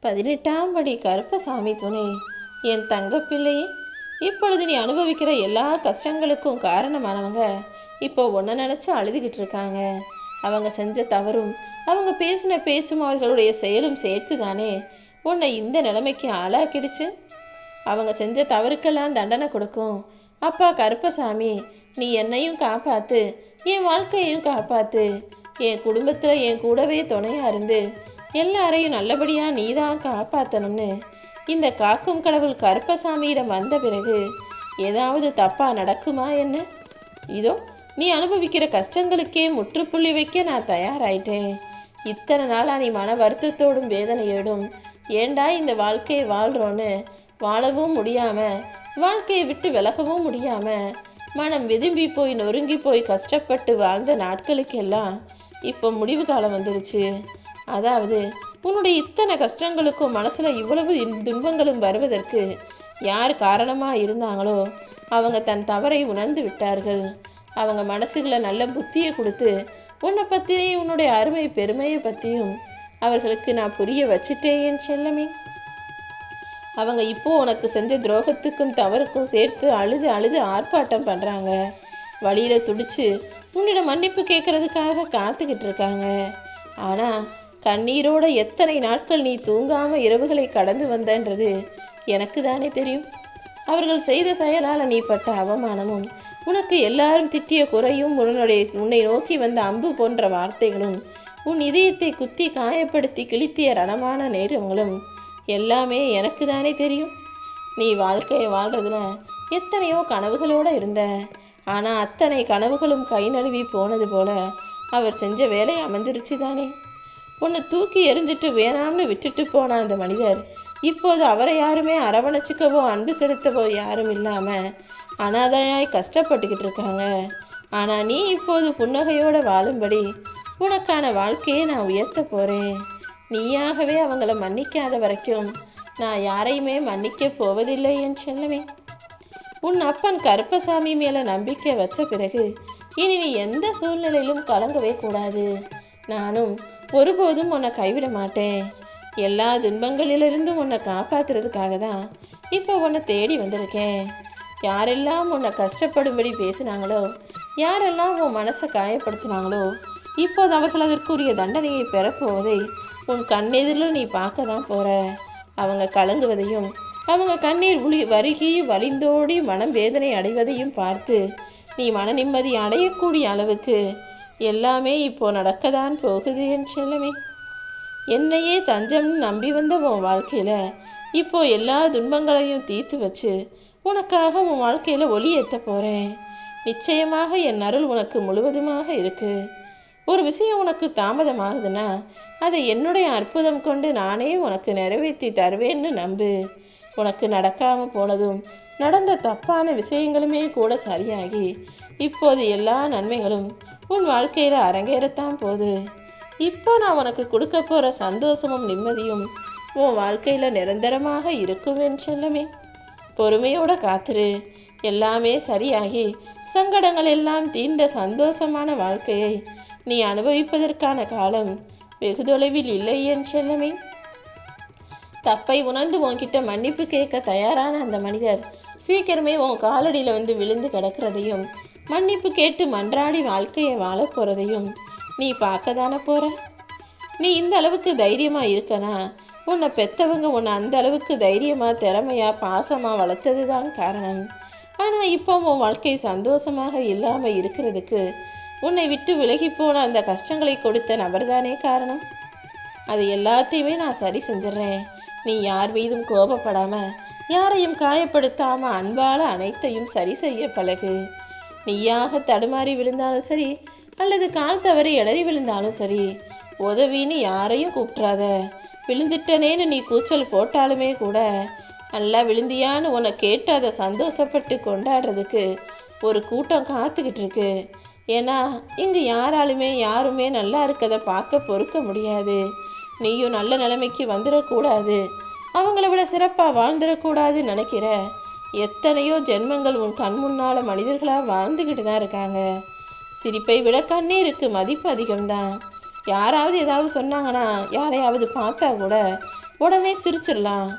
18ஆம் படி கருப்பசாமி துணை. என் தங்கப்பிள்ளையே, இப்பொழுது நீ அனுபவிக்கிற எல்லா கஷ்டங்களுக்கும் காரணமானவங்க இப்போ ஒன்றை நினச்சி அழுதுகிட்டு இருக்காங்க. அவங்க செஞ்ச தவறும் அவங்க பேசின பேச்சும் அவர்களுடைய செயலும் சேர்த்து தானே உன்னை இந்த நிலைமைக்கு ஆளாக்கிடுச்சு. அவங்க செஞ்ச தவறுக்கெல்லாம் தண்டனை கொடுக்கும். அப்பா கருப்பசாமி, நீ என்னையும் காப்பாத்து, என் வாழ்க்கையையும் காப்பாத்து. என் குடும்பத்தில் என் கூடவே துணையா இருந்து எல்லாரையும் நல்லபடியா நீதான் காப்பாற்றணும்னு இந்த காக்கும் கடவுள் கருப்பசாமியிடம் வந்த பிறகு ஏதாவது தப்பா நடக்குமா என்ன? இதோ நீ அனுபவிக்கிற கஷ்டங்களுக்கே முற்றுப்புள்ளி வைக்க நான் தயாராயிட்டேன். இத்தனை நாளா நீ மன வருத்தத்தோடும் வேதனையோடும் ஏண்டா இந்த வாழ்க்கையை வாழ்றோன்னு வாழவும் முடியாம, வாழ்க்கையை விட்டு விலகவும் முடியாம, மனம் விரும்பி போய் நொறுங்கி போய் கஷ்டப்பட்டு வாழ்ந்த நாட்களுக்கெல்லாம் இப்போ முடிவு காலம் வந்துருச்சு. அதாவது உன்னுடைய இத்தனை கஷ்டங்களுக்கும் மனசுல இவ்வளவு துன்பங்களும் வருவதற்கு யார் காரணமா இருந்தாங்களோ அவங்க தன் தவறை உணர்ந்து விட்டார்கள். அவங்க மனசுகளை நல்ல புத்தியை கொடுத்து உன்னை பற்றியும் உன்னுடைய அருமை பெருமையை பற்றியும் அவர்களுக்கு நான் புரிய வச்சுட்டேன் என் செல்லமே. அவங்க இப்போ உனக்கு செஞ்ச துரோகத்துக்கும் தவறுக்கும் சேர்த்து அழுது அழுது ஆர்ப்பாட்டம் பண்ணுறாங்க. வழியில் துடிச்சு உன்னிடம் மன்னிப்பு கேட்கறதுக்காக காத்துக்கிட்டு இருக்காங்க. ஆனால் கண்ணீரோட எத்தனை நாட்கள் நீ தூங்காமல் இரவுகளை கடந்து வந்தன்றது எனக்கு தானே தெரியும். அவர்கள் செய்த செயலால் நீ பட்ட அவமானமும், உனக்கு எல்லாரும் திட்டிய குறையும், உன்னை நோக்கி வந்த அம்பு போன்ற வார்த்தைகளும், உன் இதயத்தை குத்தி காயப்படுத்தி கிழித்திய ரணமான நேரங்களும் எல்லாமே எனக்கு தானே தெரியும். நீ வாழ்க்கையை வாழ்றதுல எத்தனையோ கனவுகளோடு இருந்த. ஆனால் அத்தனை கனவுகளும் கை நழுவி போனது போல அவர் செஞ்ச வேலை அமைஞ்சிருச்சு தானே. உன்னை தூக்கி எறிஞ்சிட்டு வேணாம்னு விட்டுட்டு போன அந்த மனிதர் இப்போது அவரை யாருமே அரவணைச்சிக்கவோ அன்பு செலுத்தவோ யாரும் இல்லாமல் அனாதையாய் கஷ்டப்பட்டுக்கிட்டு இருக்காங்க. ஆனால் நீ இப்போது புன்னகையோடு வாழும்படி உனக்கான வாழ்க்கையை நான் உயர்த்த போகிறேன். நீயாகவே அவங்கள மன்னிக்காத வரைக்கும் நான் யாரையுமே மன்னிக்க போவதில்லை என் செல்லமே. உன் அப்பன் கருப்பசாமி மேலே நம்பிக்கை வச்ச பிறகு இனி நீ எந்த சூழ்நிலையிலும் கலங்கவே கூடாது. நானும் ஒருபோதும் உன்னை கைவிட மாட்டேன். எல்லா துன்பங்களிலிருந்தும் உன்னை காப்பாற்றுறதுக்காக தான் இப்போ உன்னை தேடி வந்திருக்கேன். யாரெல்லாம் உன்னை கஷ்டப்படும்படி பேசினாங்களோ, யாரெல்லாம் உன் மனசை காயப்படுத்தினாங்களோ, இப்போது அவர்கள் அதற்குரிய தண்டனையை பெறப்போவதை உன் கண்ணெதிரில் நீ பார்க்க தான் போகிற. அவங்க கலங்குவதையும் அவங்க கண்ணீர் வருகி வலிந்தோடி மனம் வேதனை அடைவதையும் பார்த்து நீ மன நிம்மதி அடையக்கூடிய அளவுக்கு எல்லாமே இப்போ நடக்கத்தான் போகுது என் செல்லமே. என்னையே தஞ்சம்னு நம்பி வந்த உன் வாழ்க்கையில் இப்போ எல்லா துன்பங்களையும் தீர்த்து வச்சு உனக்காக உன் வாழ்க்கையில் ஒளி ஏற்ற போகிறேன். நிச்சயமாக என் அருள் உனக்கு முழுவதுமாக இருக்கு. ஒரு விஷயம் உனக்கு தாமதமாகுதுன்னா அதை என்னுடைய அற்புதம் கொண்டு நானே உனக்கு நிறைவேற்றி தருவேன்னு நம்பு. உனக்கு நடக்காமல் போனதும் நடந்த தப்பான விஷயங்களுமே கூட சரியாகி இப்போது எல்லா நன்மைகளும் உன் வாழ்க்கையில் அரங்கேறத்தான் போகுது. இப்போ நான் உனக்கு கொடுக்க போகிற சந்தோஷமும் நிம்மதியும் உன் வாழ்க்கையில் நிரந்தரமாக இருக்கும் என் செல்லமே. பொறுமையோட காத்துரு. எல்லாமே சரியாகி சங்கடங்கள் எல்லாம் தீர்ந்த சந்தோஷமான வாழ்க்கையை நீ அனுபவிப்பதற்கான காலம் வெகு தொலைவில் இல்லை என் செல்லமே. தப்பை உணர்ந்து உன்கிட்ட மன்னிப்பு கேட்க தயாரான அந்த மனிதர் சீக்கிரமே உன் காலடியில் வந்து விழுந்து கிடக்கிறதையும் மன்னிப்பு கேட்டு மன்றாடி வாழ்க்கையை வாழ போகிறதையும் நீ பார்க்க தானே போகிற. நீ இந்த அளவுக்கு தைரியமாக இருக்கனா உன்னை பெற்றவங்க உன்னை அந்த அளவுக்கு தைரியமாக, திறமையாக, பாசமாக வளர்த்தது தான் காரணம். ஆனால் இப்போ உன் வாழ்க்கை சந்தோஷமாக இல்லாமல் இருக்கிறதுக்கு உன்னை விட்டு விலகி போன அந்த கஷ்டங்களை கொடுத்த நபர்தானே காரணம். அது எல்லாத்தையுமே நான் சரி செஞ்சிடறேன். நீ யார் மீதும் கோபப்படாமல், யாரையும் காயப்படுத்தாமல் அன்பால் அனைத்தையும் சரி செய்ய பழகு. நீயாக தடுமாறி விழுந்தாலும் சரி, அல்லது கால் தவறி இடறி விழுந்தாலும் சரி, உதவின்னு யாரையும் கூப்பிட்றாத. விழுந்துட்டனேன்னு நீ கூச்சல் போட்டாலுமே கூட நல்லா விழுந்தியான்னு உன்னை கேட்டு அதை சந்தோஷப்பட்டு கொண்டாடுறதுக்கு ஒரு கூட்டம் காத்துக்கிட்டு இருக்கு. ஏன்னா இங்கு யாருமே நல்லா இருக்கதை பார்க்க பொறுக்க முடியாது. நீயும் நல்ல நிலைமைக்கு வந்துடக்கூடாது, அவங்கள விட சிறப்பாக வாழ்ந்துடக்கூடாதுன்னு நினைக்கிற எத்தனையோ ஜென்மங்கள் உன் கண் முன்னால் மனிதர்களாக வாழ்ந்துக்கிட்டு தான் இருக்காங்க. சிரிப்பை விட கண்ணீருக்கு மதிப்பு அதிகம்தான். யாராவது ஏதாவது சொன்னாங்கன்னா, யாரையாவது பார்த்தா கூட உடனே சிரிச்சிடலாம்.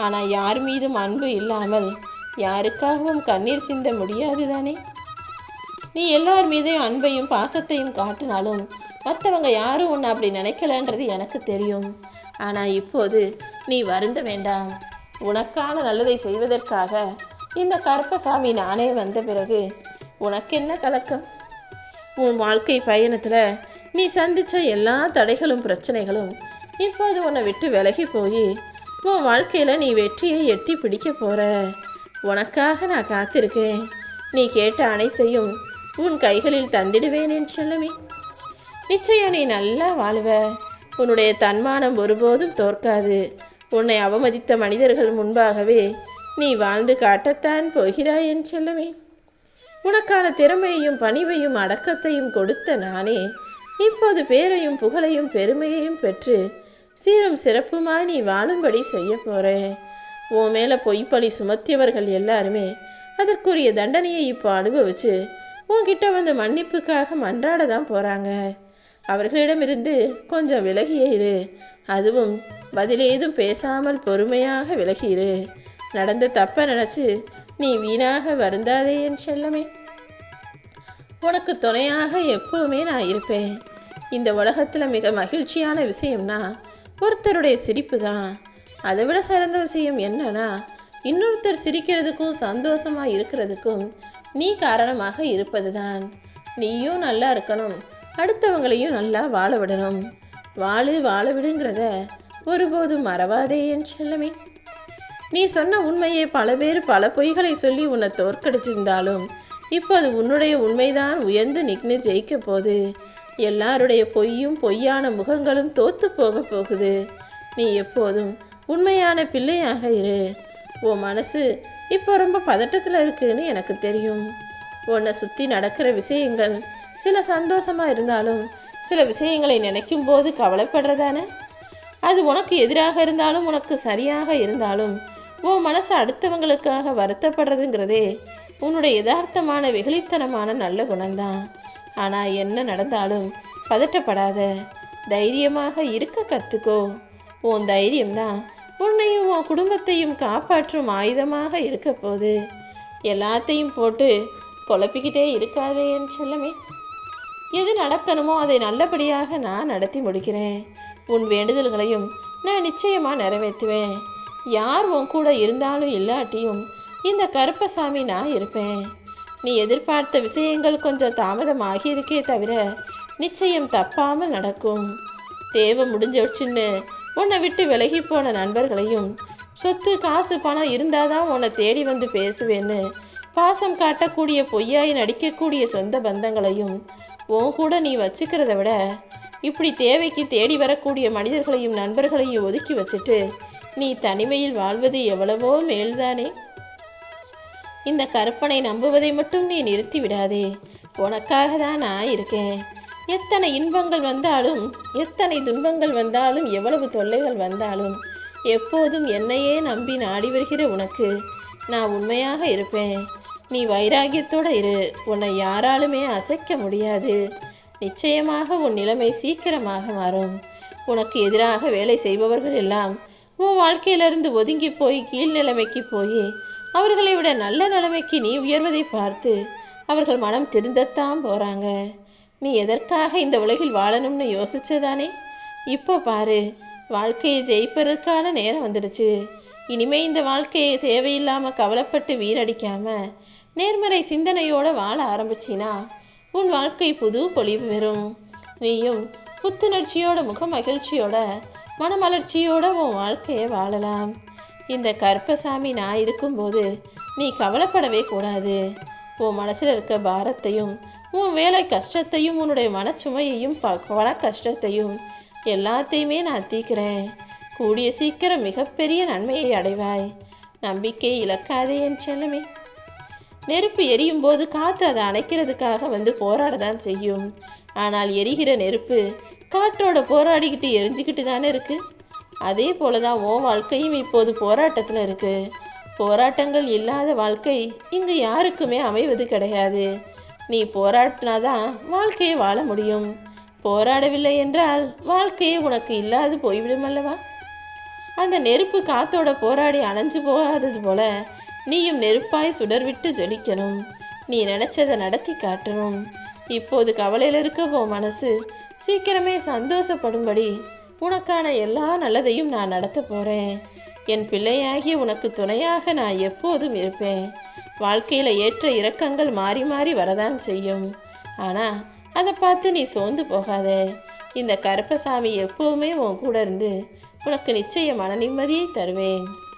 ஆனால் யார் மீதும் அன்பு இல்லாமல் யாருக்காகவும் கண்ணீர் சிந்த முடியாது தானே? நீ எல்லார் மீதையும் அன்பையும் பாசத்தையும் காட்டினாலும் மற்றவங்க யாரும் ஒன்று அப்படி நினைக்கலன்றது எனக்கு தெரியும். ஆனால் இப்போது நீ வருந்த வேண்டாம். உனக்கான நல்லதை செய்வதற்காக இந்த கருப்பசாமி நானே வந்த பிறகு உனக்கென்ன கலக்கம்? உன் வாழ்க்கை பயணத்தில் நீ சந்தித்த எல்லா தடைகளும் பிரச்சனைகளும் இப்போது உன்னை விட்டு விலகி போய் உன் வாழ்க்கையில் நீ வெற்றியை எட்டி பிடிக்க போற. உனக்காக நான் காத்திருக்கேன். நீ கேட்ட அனைத்தையும் உன் கைகளில் தந்திடுவேன் என் செல்லமே. நிச்சயம் நீ நல்லா வாழுவ. உன்னுடைய தன்மானம் ஒருபோதும் தோற்காது. உன்னை அவமதித்த மனிதர்கள் முன்பாகவே நீ வாழ்ந்து காட்டத்தான் போகிறாய் என் செல்லமே. உனக்கான திறமையையும் பணிவையும் அடக்கத்தையும் கொடுத்த நானே இப்போது பேரையும் புகழையும் பெருமையையும் பெற்று சீரும் சிறப்புமாய் நீ வாழும்படி செய்ய போறேன். உன் மேல பொய்ப்பழி சுமத்தியவர்கள் எல்லாருமே அதற்குரிய தண்டனையை இப்போ அனுபவிச்சு உன்கிட்ட வந்து மன்னிப்புக்காக மன்றாட தான் போறாங்க. அவர்களிடமிருந்து கொஞ்சம் விலகியே இரு. அதுவும் பதிலேதும் பேசாமல் பொறுமையாக விலகியிரு. நடந்த தப்ப நினைச்சு நீ வீணாக வருந்தாதே என் செல்லமே. உனக்கு துணையாக எப்பவுமே நான் இருப்பேன். இந்த உலகத்துல மிக மகிழ்ச்சியான விஷயம்னா ஒருத்தருடைய சிரிப்பு தான். அதை விட சிறந்த விஷயம் என்னன்னா இன்னொருத்தர் சிரிக்கிறதுக்கும் சந்தோஷமா இருக்கிறதுக்கும் நீ காரணமாக இருப்பது தான். நீயும் நல்லா இருக்கணும், அடுத்தவங்களையும் நல்லா வாழ விடணும். வாழ விடுங்கிறத ஒருபோதும் மறவாதே என் செல்லமே. நீ சொன்ன உண்மையை பல பேர் பல பொய்களை சொல்லி உன்னை தோற்கடிச்சிருந்தாலும் இப்போது உன்னுடைய உண்மைதான் உயர்ந்து நின்று ஜெயிக்க போகுது. எல்லாருடைய பொய்யும் பொய்யான முகங்களும் தோத்து போக போகுது. நீ எப்போதும் உண்மையான பிள்ளையாக இரு. உன் மனசு இப்போ ரொம்ப பதட்டத்தில் இருக்குன்னு எனக்கு தெரியும். உன்னை சுற்றி நடக்கிற விஷயங்கள் சில சந்தோஷமா இருந்தாலும் சில விஷயங்களை நினைக்கும் போது கவலைப்படுறதானே? அது உனக்கு எதிராக இருந்தாலும் உனக்கு சரியாக இருந்தாலும் உன் மனசு அடுத்தவங்களுக்காக வருத்தப்படுறதுங்கிறதே உன்னுடைய யதார்த்தமான வெகுளித்தனமான நல்ல குணம்தான். ஆனால் என்ன நடந்தாலும் பதட்டப்படாத, தைரியமாக இருக்க கற்றுக்கோ. உன் தைரியம்தான் உன்னையும் உன் குடும்பத்தையும் காப்பாற்றும் ஆயுதமாக இருக்க போது. எல்லாத்தையும் போட்டு குழப்பிக்கிட்டே இருக்காதே என் செல்லமே. எது நடக்கணுமோ அதை நல்லபடியாக நான் நடத்தி முடிக்கிறேன். உன் வேண்டுதல்களையும் நான் நிச்சயமாக நிறைவேற்றுவேன். யார் உன் கூட இருந்தாலும் இல்லாட்டியும் இந்த கருப்பசாமி நான் இருப்பேன். நீ எதிர்பார்த்த விஷயங்கள் கொஞ்சம் தாமதமாகி இருக்கே தவிர நிச்சயம் தப்பாமல் நடக்கும். தேவை முடிஞ்சிடுச்சுன்னு உன்னை விட்டு விலகி போன நண்பர்களையும் சொத்து காசு பணம் இருந்தாதான் உன்னை தேடி வந்து பேசுவேன்னு பாசம் காட்டக்கூடிய பொய்யாய் நடிக்கக்கூடிய சொந்த பந்தங்களையும் உன் கூட நீ வச்சுக்கிறத விட இப்படி தேவைக்கு தேடி வரக்கூடிய மனிதர்களையும் நண்பர்களையும் ஒதுக்கி வச்சுட்டு நீ தனிமையில் வாழ்வது எவ்வளவோ மேல்தானே. இந்த கற்பனை நம்புவதை மட்டும் நீ நிறுத்தி விடாதே. உனக்காக தான் நான் இருக்கேன். எத்தனை இன்பங்கள் வந்தாலும் எத்தனை துன்பங்கள் வந்தாலும் எவ்வளவு தொல்லைகள் வந்தாலும் எப்போதும் என்னையே நம்பி நாடி வருகிற உனக்கு நான் உண்மையாக இருப்பேன். நீ வைராகியத்தோடு இரு. உன்னை யாராலுமே அசைக்க முடியாது. நிச்சயமாக உன் நிலைமை சீக்கிரமாக மாறும். உனக்கு எதிராக வேலை செய்பவர்கள் எல்லாம் உன் வாழ்க்கையிலிருந்து ஒதுங்கி போய் கீழ் நிலைமைக்கு போய் அவர்களை விட நல்ல நிலைமைக்கு நீ உயர்வதை பார்த்து அவர்கள் மனம் திருந்தத்தான் போகிறாங்க. நீ எதற்காக இந்த உலகில் வாழணும்னு யோசிச்சதானே? இப்போ பாரு, வாழ்க்கையை ஜெயிப்பதற்கான நேரம் வந்துடுச்சு. இனிமே இந்த வாழ்க்கையை தேவையில்லாமல் கவலைப்பட்டு வீணடிக்காம நேர்மறை சிந்தனையோடு வாழ ஆரம்பிச்சினா உன் வாழ்க்கை புது பொலிவு பெறும். நீயும் புத்துணர்ச்சியோட முக மகிழ்ச்சியோட மனமலர்ச்சியோட உன் வாழ்க்கையை வாழலாம். இந்த கருப்பசாமி நான் இருக்கும்போது நீ கவலைப்படவே கூடாது. உன் மனசில் இருக்க பாரத்தையும் உன் வேலை கஷ்டத்தையும் உன்னுடைய மனச்சுமையையும் பண கஷ்டத்தையும் எல்லாத்தையுமே நான் தீக்கிறேன். கூடிய சீக்கிரம் மிகப்பெரிய நன்மையை அடைவாய். நம்பிக்கை இழக்காதே என் செல்லமே. நெருப்பு எரியும் போது காற்று அதை அணைக்கிறதுக்காக வந்து போராடதான் செய்யும். ஆனால் எரிகிற நெருப்பு காற்றோட போராடிக்கிட்டு எரிஞ்சுக்கிட்டு தானே இருக்கு. அதே போலதான் உன் வாழ்க்கையும் இப்போது போராட்டத்தில் இருக்கு. போராட்டங்கள் இல்லாத வாழ்க்கை இங்கு யாருக்குமே அமைவது கிடையாது. நீ போராட்டினாதான் வாழ்க்கையை வாழ முடியும். போராடவில்லை என்றால் வாழ்க்கையே உனக்கு இல்லாது போய்விடும் அல்லவா? அந்த நெருப்பு காத்தோட போராடி அணைஞ்சு போகாதது போல நீயும் நெருப்பாய் சுடர்விட்டு ஜொலிக்கணும். நீ நினைச்சதை நடத்தி காட்டணும். இப்போது கவலையில் இருக்க மனசு சீக்கிரமே சந்தோஷப்படும்படி உனக்கான எல்லா நல்லதையும் நான் நடத்த போறேன். என் பிள்ளையாகி உனக்கு துணையாக நான் எப்போதும் இருப்பேன். வாழ்க்கையில ஏற்ற இறக்கங்கள் மாறி மாறி வரதான் செய்யும். ஆனா அதை பார்த்து நீ சோர்ந்து போகாத. இந்த கருப்பசாமி எப்பவுமே உன் கூட இருந்து உனக்கு நிச்சயம் மன நிம்மதியை தருவேன்.